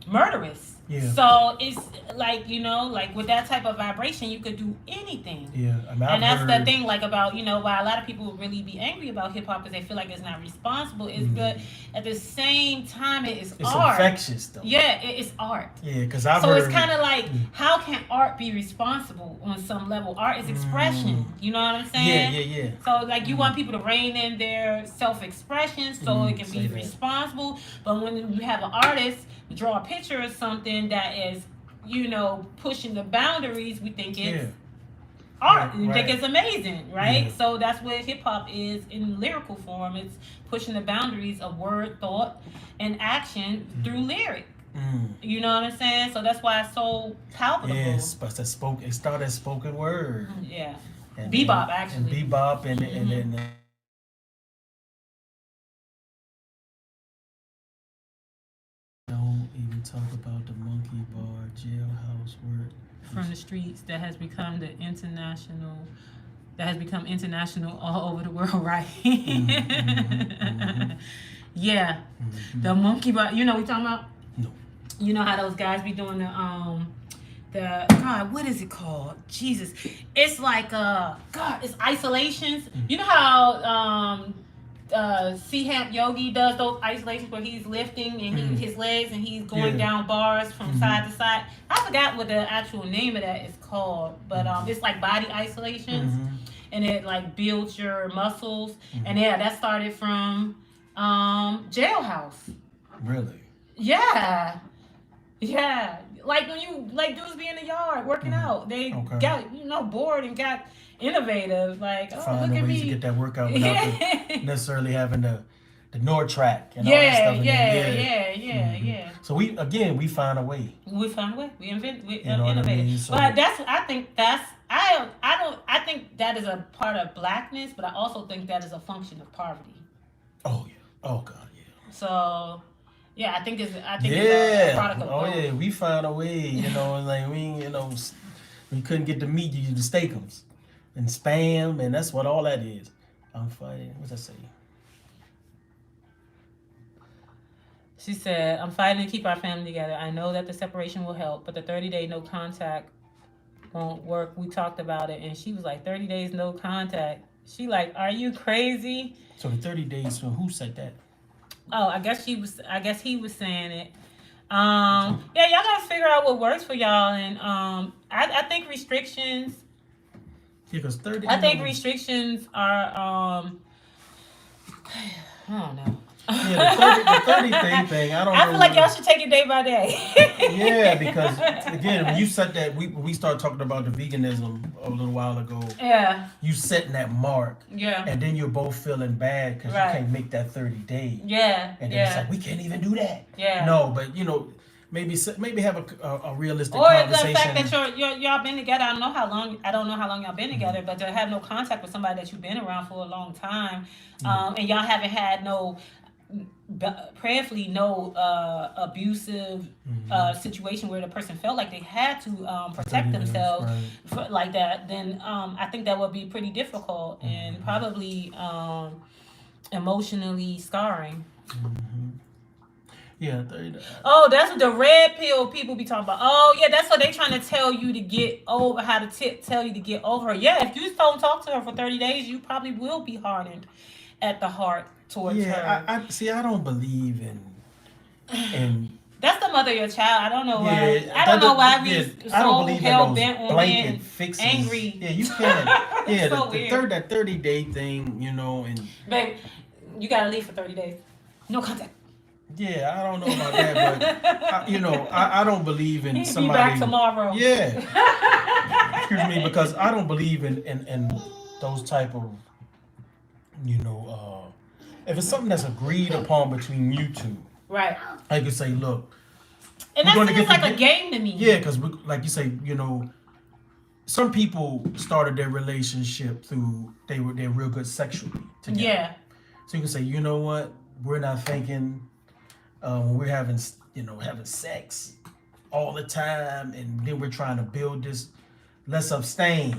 murderous. Yeah. So it's like, like with that type of vibration, you could do anything. Yeah. I mean, and that's the thing, like about, why a lot of people really be angry about hip hop is they feel like it's not responsible. Is but at the same time, it's art. Infectious though. Yeah, it's art. Yeah, because I've so heard. It's kind of like, how can art be responsible on some level? Art is expression. You know what I'm saying? Yeah. So like you want people to rein in their self-expression so it can be responsible. But when you have an artist draw a picture of something that is, pushing the boundaries, we think it's art. We think it's amazing, right? Yeah. So that's what hip hop is in lyrical form. It's pushing the boundaries of word, thought, and action through lyric. You know what I'm saying? So that's why it's so palpable. Yes, but it started as spoken word. Yeah. And bebop, actually. And bebop and then. Don't even talk about the monkey bar jailhouse work from the streets that has become international all over the world, right? Yeah. The monkey bar, we talking about? No. You know how those guys be doing God, what is it called? Jesus. It's like it's isolations. You know how C-Hamp Yogi does those isolations where he's lifting and his legs and he's going down bars from side to side. I forgot what the actual name of that is called, but it's like body isolations, and it like builds your muscles. And that started from jailhouse. Really? Yeah. Like when you dudes be in the yard working out, they got bored and got innovative. Like, find look at ways me to get that workout without necessarily having the Nord-Track and all that stuff. Yeah. So we find a way. We find a way. We innovative. I mean? So, but I think that is a part of blackness, but I also think that is a function of poverty. Oh yeah. Oh God, yeah. So. Yeah, I think it's a product of both. Yeah, we found a way, like we couldn't get the meat, you used the steakums and spam, and that's what all that is. I'm fighting. What's that say? She said, "I'm fighting to keep our family together. I know that the separation will help, but the 30-day no contact won't work. We talked about it," and she was like, 30 days no contact. She like, are you crazy? So the 30 days. So who said that? Oh, I guess he was saying it. Y'all gotta figure out what works for y'all, and I think restrictions. Yeah, because 30. I think restrictions are I don't know. Yeah, the 30 thing. I feel like y'all should take it day by day. Yeah, because again, when you set that, we started talking about the veganism a little while ago. Yeah. You setting that mark. Yeah. And then you're both feeling bad because you can't make that 30 days. Yeah. And then it's like, we can't even do that. Yeah. No, but maybe have a realistic conversation. Or the fact that y'all been together. I don't know how long y'all been together, but to have no contact with somebody that you've been around for a long time, and y'all haven't had prayerfully no abusive situation where the person felt like they had to protect themselves like that, then I think that would be pretty difficult and probably emotionally scarring. Yeah. Oh, that's what the red pill people be talking about. Oh, yeah, that's what they trying to tell you to get over, how to tell you to get over her. Yeah, if you don't talk to her for 30 days, you probably will be hardened at the heart towards her. I don't believe in that's the mother of your child. I don't know why. I don't know why we so hell bent on being fixes. Angry. Yeah, you can't. Yeah, so that 30-day thing, and babe, you gotta leave for 30 days. No contact. Yeah, I don't know about that, but I don't believe in somebody. Be back tomorrow. Yeah. Excuse me, because I don't believe in those type of, if it's something that's agreed upon between you two. Right. I could say, look. And that seems like a game to me. Yeah, because like you say, some people started their relationship through they're real good sexually together. Yeah. So you can say, you know what, we're not thinking when we're having sex all the time, and then we're trying to build this. Let's abstain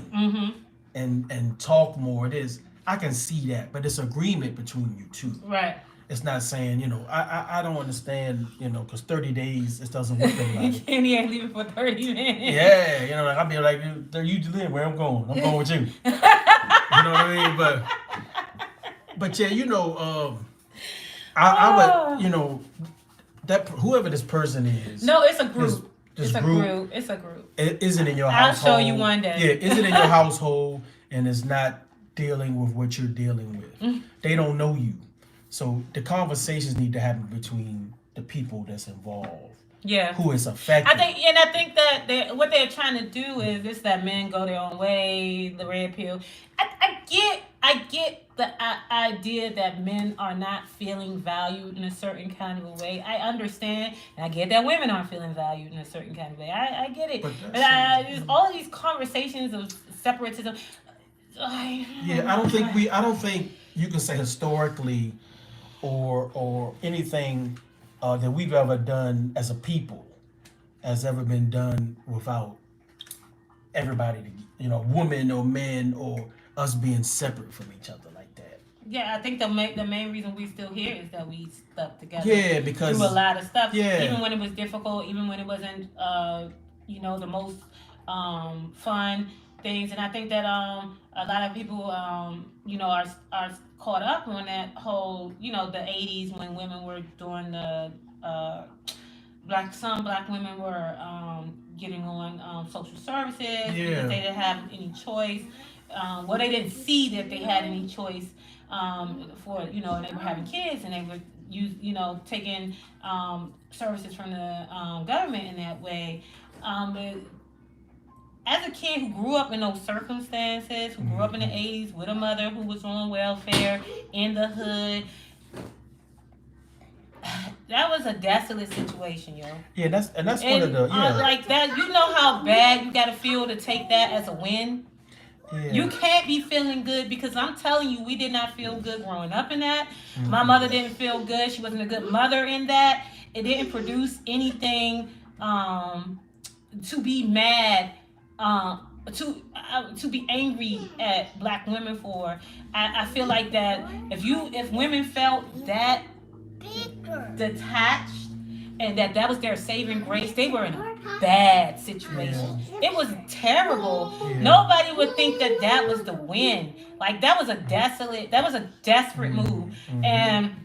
and talk more. It is. I can see that, but it's agreement between you two. Right. It's not saying, I don't understand, because 30 days, it doesn't work everybody. And he ain't leaving for 30 minutes. Yeah, like, I'll be like, you live where I'm going with you. You know what I mean? But yeah, I would, that whoever this person is. No, it's a group. This it's a group. It's a group. Is it in your I'll household? show you one day. Yeah, is it in your household and it's not dealing with what you're dealing with? They don't know you. So the conversations need to happen between the people that's involved. Yeah. Who is affected. I think that what they're trying to do is that men go their own way, the red pill. I get the idea that men are not feeling valued in a certain kind of a way. I understand, and I get that women aren't feeling valued in a certain kind of way. I get it. But there's all of these conversations of separatism. I don't think you can say historically or anything that we've ever done as a people has ever been done without everybody, women or men or us being separate from each other like that. Yeah, I think the main reason we still here is that we stuck together. Yeah, because through a lot of stuff. Yeah. Even when it was difficult, even when it wasn't, the most fun things. And I think that a lot of people, are caught up on that whole, the 80s when women were doing the some black women were getting on social services because they didn't have any choice. They didn't see that they had any choice for, and they were having kids and they were taking services from the government in that way. As a kid who grew up in those circumstances, who grew up in the 80s with a mother who was on welfare in the hood, that was a desolate situation, yo. Yeah, that's one of the like that. You know how bad you gotta feel to take that as a win. Yeah. You can't be feeling good because I'm telling you, we did not feel good growing up in that. My mother didn't feel good. She wasn't a good mother in that. It didn't produce anything to be mad. To be angry at black women for. I feel like that if women felt that detached and that was their saving grace, they were in a bad situation. It was terrible. Nobody would think that was the win. Like that was a desperate move. And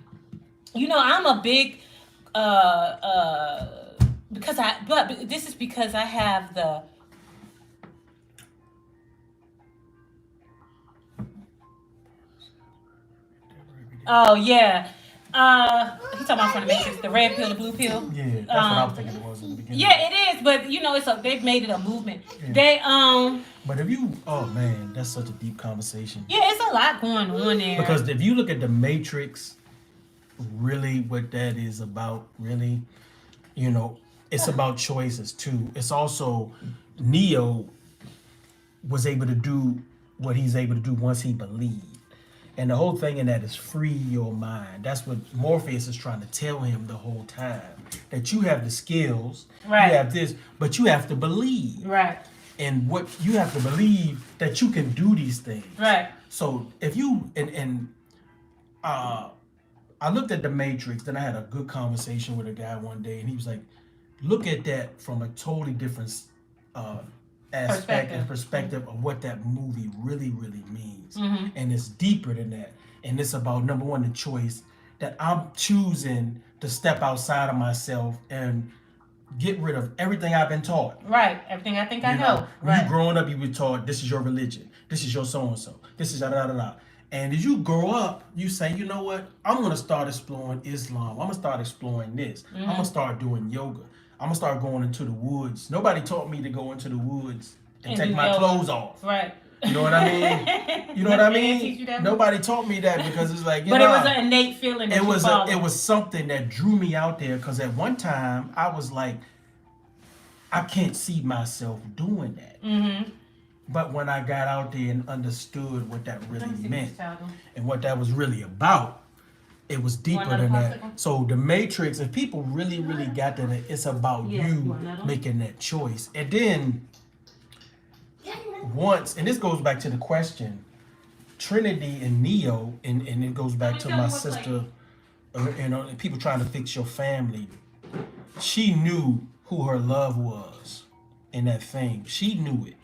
I'm a big but this is because I have the oh yeah. He's talking about from the Matrix, the red pill, the blue pill. Yeah, that's what I was thinking it was in the beginning. Yeah, it is, but they've made it a movement. Yeah. They But if you, oh man, that's such a deep conversation. Yeah, it's a lot going on there. Because if you look at the Matrix, really what that is about, really, it's about choices too. It's also Neo was able to do what he's able to do once he believed. And the whole thing in that is free your mind. That's what Morpheus is trying to tell him the whole time. That you have the skills, right. You have this, but you have to believe. Right. And what you have to believe that you can do these things. Right. So if you I looked at the Matrix, then I had a good conversation with a guy one day, and he was like, look at that from a totally different aspect and perspective of what that movie really, really means. Mm-hmm. And it's deeper than that. And it's about, number one, the choice that I'm choosing to step outside of myself and get rid of everything I've been taught. Right. Everything I think I know. When you growing up, you were taught, this is your religion. This is your so-and-so. This is da-da-da-da. And as you grow up, you say, you know what? I'm going to start exploring Islam. I'm going to start exploring this. Mm-hmm. I'm going to start doing yoga. I'm going to start going into the woods. Nobody taught me to go into the woods and take my clothes off. Right. You know what I mean? You know what I mean? Nobody taught me that because it's like, but it was an innate feeling that it was something that drew me out there because at one time I was like, I can't see myself doing that. Mm-hmm. But when I got out there and understood what that really meant and what that was really about, it was deeper than that. So the Matrix, if people really, really got that, it's about you making that choice. And then once, and this goes back to the question, Trinity and Neo, and it goes back to my sister, people trying to fix your family. She knew who her love was in that thing. She knew it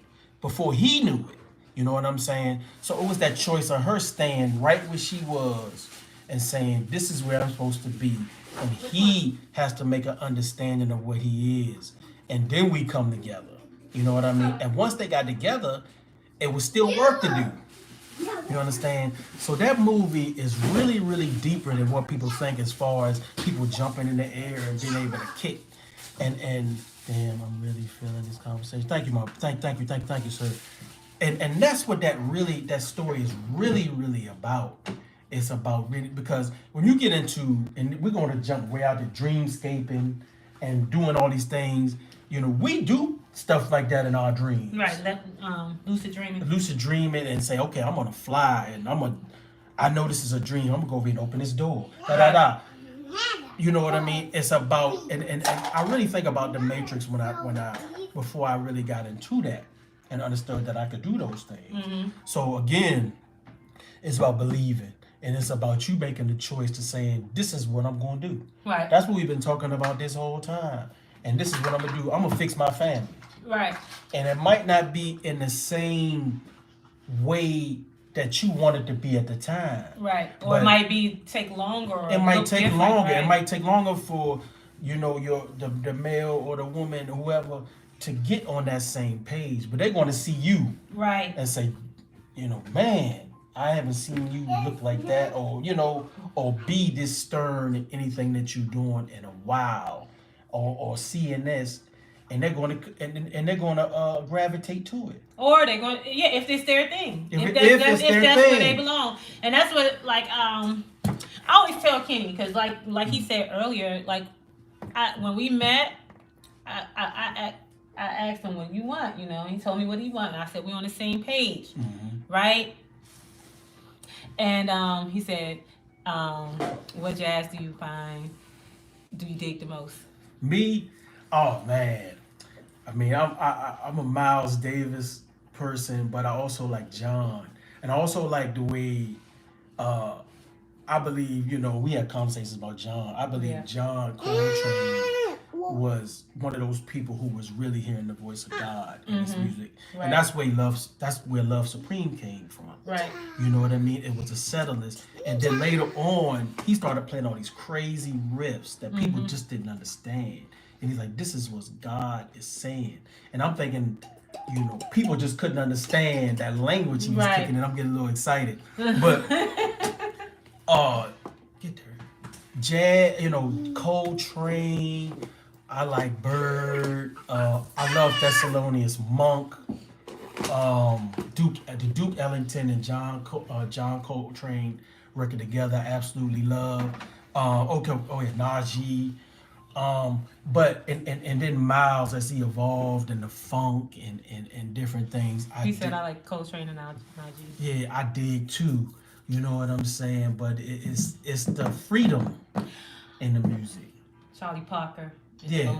before he knew it. You know what I'm saying? So it was that choice of her staying right where she was and saying, this is where I'm supposed to be. And he has to make an understanding of what he is. And then we come together. You know what I mean? And once they got together, it was still work to do. You understand? So that movie is really, really deeper than what people think as far as people jumping in the air and being able to kick. And damn, I'm really feeling this conversation. Thank you, Mom. Thank you, sir. And that's what that story is really, really about. It's about really, because when you get into, and we're going to jump way out to dreamscaping and doing all these things, you know, we do stuff like that in our dreams. Right, that lucid dreaming. Lucid dreaming and say, okay, I'm gonna fly and I know this is a dream. I'm gonna go over here and open this door. You know what I mean? It's about, and I really think about the Matrix before I really got into that and understood that I could do those things. Mm-hmm. So again, it's about believing. And it's about you making the choice to saying, this is what I'm going to do. Right. That's what we've been talking about this whole time. And this is what I'm going to do. I'm going to fix my family. Right. And it might not be in the same way that you want it to be at the time. Right. Or it might take longer. Or it might take longer. Right? It might take longer for, you know, the male or the woman, whoever, to get on that same page. But they're going to see you. Right. And say, you know, man, I haven't seen you look like that, or, you know, or be this stern in anything that you're doing in a while, or seeing this, and they're going to gravitate to it. Or they're going, if it's their thing, if that's thing. where they belong, and that's what I always tell Kenny, because like he said earlier, when we met, I asked him what you want, you know, and he told me what he want, and I said we're on the same page, right? And he said, what jazz do you dig the most? Me? Oh, man. I mean, I'm a Miles Davis person, but I also like John. And I also like the way, I believe, you know, we had conversations about John. I believe John Coltrane was one of those people who was really hearing the voice of God in his music. Right. And that's where Love Supreme came from. Right. You know what I mean? It was a settlerist. And then later on, he started playing all these crazy riffs that people just didn't understand. And he's like, this is what God is saying. And I'm thinking, you know, people just couldn't understand that language he was kicking, and I'm getting a little excited. But get there. Jazz, you know, Coltrane. I like Bird. I love Thessalonians Monk. The Duke Ellington and John Coltrane record together. I absolutely love. Najee. But then Miles, as he evolved and the funk and different things. He said I like Coltrane and Najee. Yeah, I dig too. You know what I'm saying? But it's the freedom in the music. Charlie Parker. Yeah.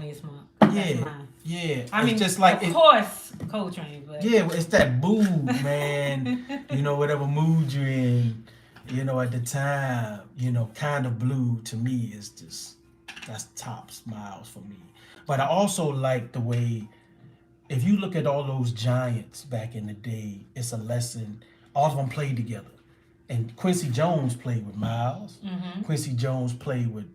Yeah. I mean, just like of course, Coltrane, but it's that mood, man. You know, whatever mood you're in, you know, at the time, you know, Kind of Blue to me is just, that's top Miles for me. But I also like the way, if you look at all those giants back in the day, it's a lesson. All of them played together. And Quincy Jones played with Miles. Mm-hmm. Quincy Jones played with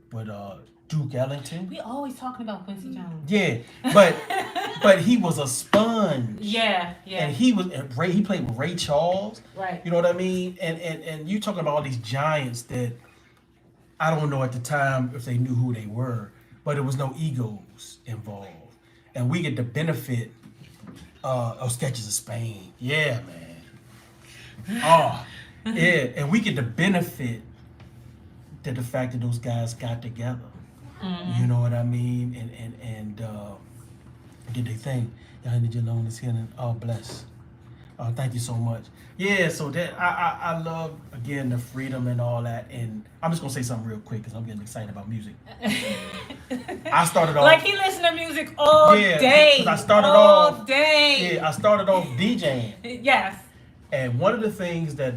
Duke Ellington. We always talking about Quincy Jones. Yeah, but he was a sponge. Yeah. And he played with Ray Charles. Right. You know what I mean? And you talking about all these giants that I don't know at the time if they knew who they were, but there was no egos involved, and we get the benefit of Sketches of Spain. Yeah, man. Yeah, and we get the benefit that the fact that those guys got together. Mm-hmm. You know what I mean? And did they think y'all need your loan is healing? Oh, bless. Thank you so much. Yeah, so that I love, again, the freedom and all that. And I'm just gonna say something real quick because I'm getting excited about music. I started off like he listened to music all day. I started all day. Yeah, I started off DJing. Yes. And one of the things that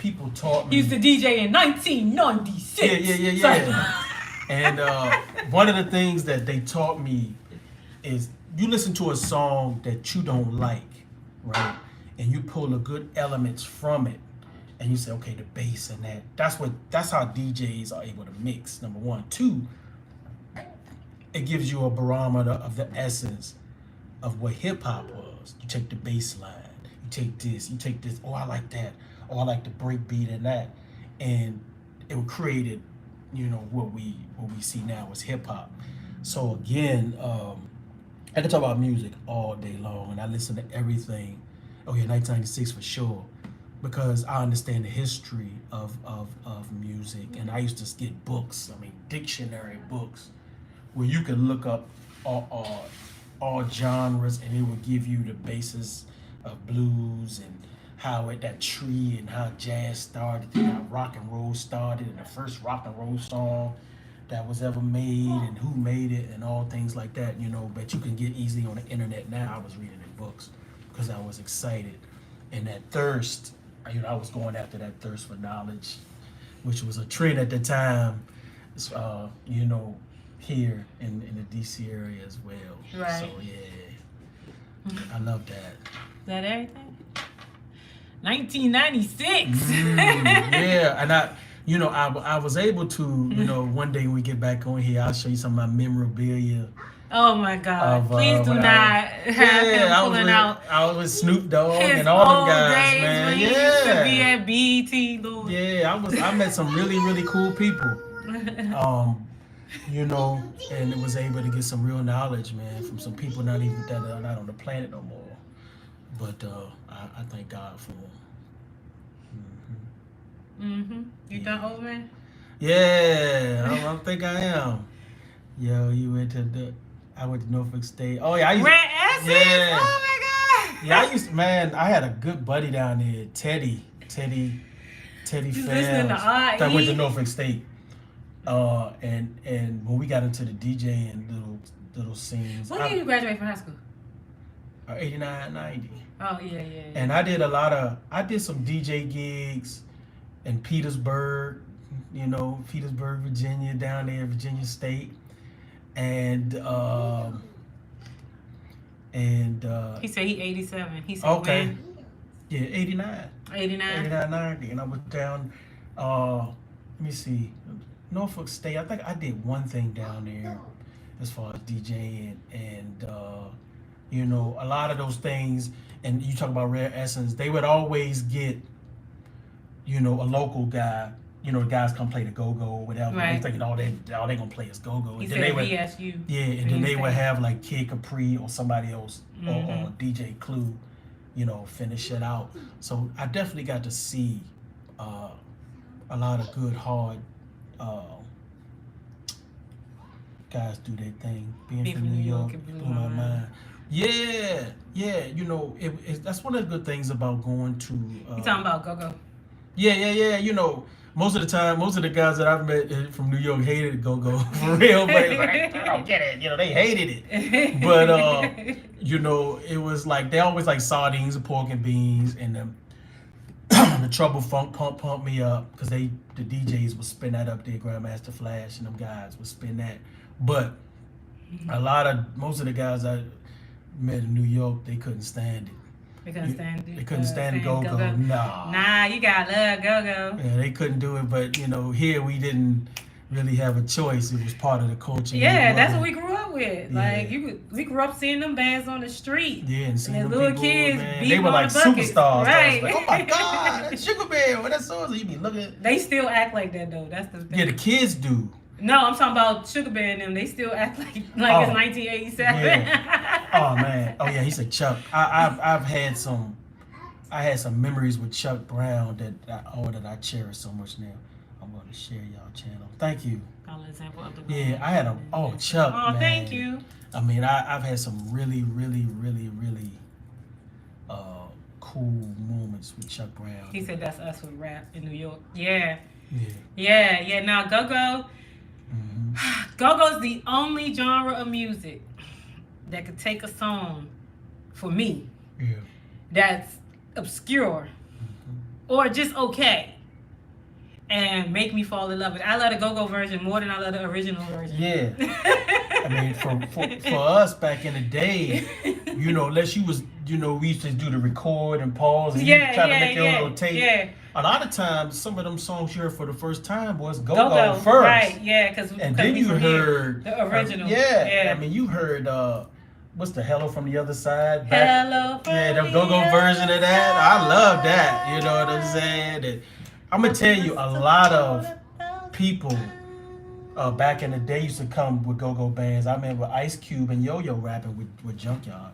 people taught me. He used to DJ in 1996. Yeah. And one of the things that they taught me is you listen to a song that you don't like, right? And you pull the good elements from it, and you say, okay, the bass and that. That's how DJs are able to mix. Number one, two. It gives you a barometer of the essence of what hip hop was. You take the bass line, you take this. Oh, I like that. Oh, I like the break beat and that, and it created, what we see now as hip hop. So again, I can talk about music all day long, and I listen to everything. Oh yeah, 1996 for sure, because I understand the history of music, and I used to get books. I mean, dictionary books, where you can look up all genres, and it will give you the basis of blues and how that tree and how jazz started and how rock and roll started and the first rock and roll song that was ever made and who made it and all things like that, but you can get easily on the internet now. I was reading in books because I was excited, and that thirst, I was going after that thirst for knowledge, which was a trend at the time, here in the DC area as well. Right. So yeah, I love that. Is that everything? 1996. Yeah, and I was able to, one day when we get back on here, I'll show you some of my memorabilia. Oh my God! Please do not have him pulling out. I was with Snoop Dogg his and all them old guys, days man. when he used to be at BET, Lord. Yeah, I met some really, really cool people. And it was able to get some real knowledge, man, from some people that are not on the planet no more. But I thank God for them. You done, old man? Yeah, I think I am. Yo, I went to Norfolk State. Oh yeah, Red Essence? Yeah. Oh my God. Yeah, I had a good buddy down there, Teddy listening to Fans. I.E.? That went to Norfolk State. And when we got into the DJ and little scenes. When did you graduate from high school? 89, 90. Oh yeah. And I did some DJ gigs in Petersburg, Petersburg, Virginia, down there, Virginia State. And he said he 87. He said okay. when? Yeah, 89. 89. 90. And I was down, let me see, Norfolk State. I think I did one thing down there as far as DJing, and a lot of those things. And you talk about Rare Essence, they would always get, a local guy. The guys come play the GoGo or whatever. Right. They thinking all they gonna play is GoGo. He And said then they would, VSU. yeah, and then they would have like Kid Capri or somebody else or DJ Clue, finish it out. So I definitely got to see a lot of good hard guys do their thing. Being from New York, it blew my mind. Yeah. That's one of the good things about going to. You talking about GoGo? Yeah. Most of the time, most of the guys that I've met from New York hated GoGo for real, but it's like, I don't get it. They hated it. But it was like they always like sardines and pork and beans, and the Trouble Funk pump me up because the DJs would spin that up there, Grandmaster Flash and them guys would spin that. But most of the guys I met in New York, they couldn't stand it. They couldn't stand it. They couldn't stand GoGo. Nah, you gotta love GoGo. Yeah, they couldn't do it, but here we didn't really have a choice. It was part of the culture. Yeah, that's what we grew up with. Yeah. Like we grew up seeing them bands on the street. Yeah, and seeing the little little kids, man, they were like superstars. Right. Like, oh my God, that's Sugar Bear. What that's so you be looking at. They still act like that though. That's the thing. Yeah, the kids do. No, I'm talking about Sugar Bear and them. They still act like it's 1987. Yeah. Oh man. Oh yeah, he said Chuck. I've had some. I had some memories with Chuck Brown that I cherish so much now. I'm going to share y'all channel. Thank you. Example of the yeah, I had Chuck. Oh, man. Thank you. I mean, I've had some really, really, really, really cool moments with Chuck Brown. He said that's us with rap in New York. Yeah. Yeah. Now GoGo. GoGo's the only genre of music that could take a song for me. Yeah. That's obscure or just okay, and make me fall in love with it. I love the go-go version more than I love the original version. Yeah. I mean, for us back in the day, you know, unless you was, you know, we used to do the record and pause and you try to make your own little tape. Yeah. A lot of times, some of them songs you heard for the first time was Go-go first. Right, yeah, because and then you heard the original. I mean, you heard what's the Hello from the Other Side? Hello from the go-go version of that. I love that. You know what I'm saying? And I'm gonna tell you, a lot of people back in the day used to come with go-go bands. I remember Ice Cube and Yo-Yo rapping with Junkyard.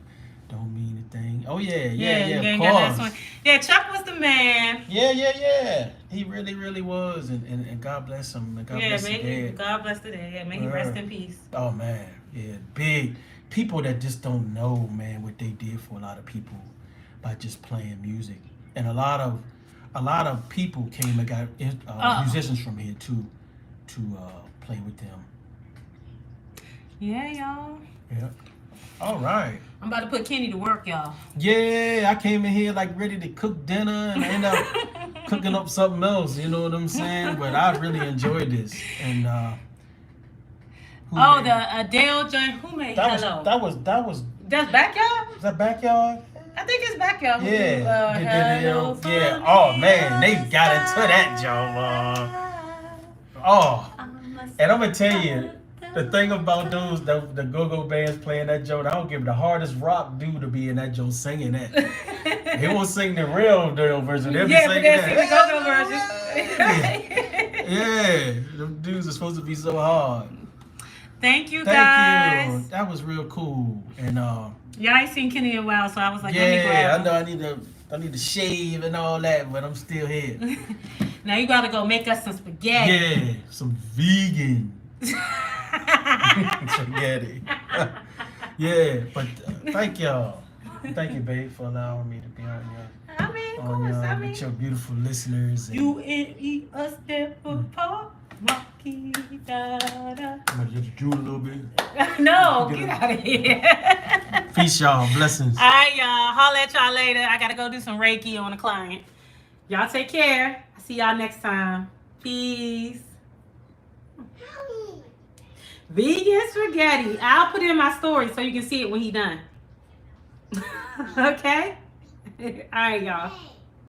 Don't mean a thing. Oh yeah, of course. Yeah, Chuck was the man. Yeah. He really was, and God bless him. And God bless his dad. God bless the dad. Yeah, may he rest in peace. Oh man, yeah, big people that just don't know, man, what they did for a lot of people by just playing music, and a lot of people came and got musicians from here to play with them. Yeah, y'all. Yeah. All right. I'm about to put Kenny to work, y'all. Yeah, I came in here like ready to cook dinner and I end up cooking up something else. You know what I'm saying? But I really enjoyed this. And the Adele joint. Who made Hello? That's Backyard? Is that Backyard? I think it's Backyard. Yeah. Hello, yeah. Oh man, they got into that job. And I'm gonna tell you, the thing about the go-go bands playing that joint, I don't give the hardest rock dude to be in that joint singing that. They won't sing the real version. They'll be singing that. Sing the go-go version. Yeah, them dudes are supposed to be so hard. Thank you, guys. That was real cool. And y'all ain't seen Kenny in a while, so I was like, let me grab him. I know I need to shave and all that, but I'm still here. Now you gotta go make us some spaghetti. Yeah, some vegan spaghetti. Yeah, but thank y'all. Thank you, babe, for allowing me to be on your with your beautiful listeners. You and me, us step apart. I'm gonna just drool a little bit. No, get out of here. Peace, y'all. Blessings. All right, y'all. Holla at y'all later. I gotta go do some Reiki on a client. Y'all take care. I'll see y'all next time. Peace. Vegan spaghetti. I'll put it in my story so you can see it when he done. Okay? All right, y'all.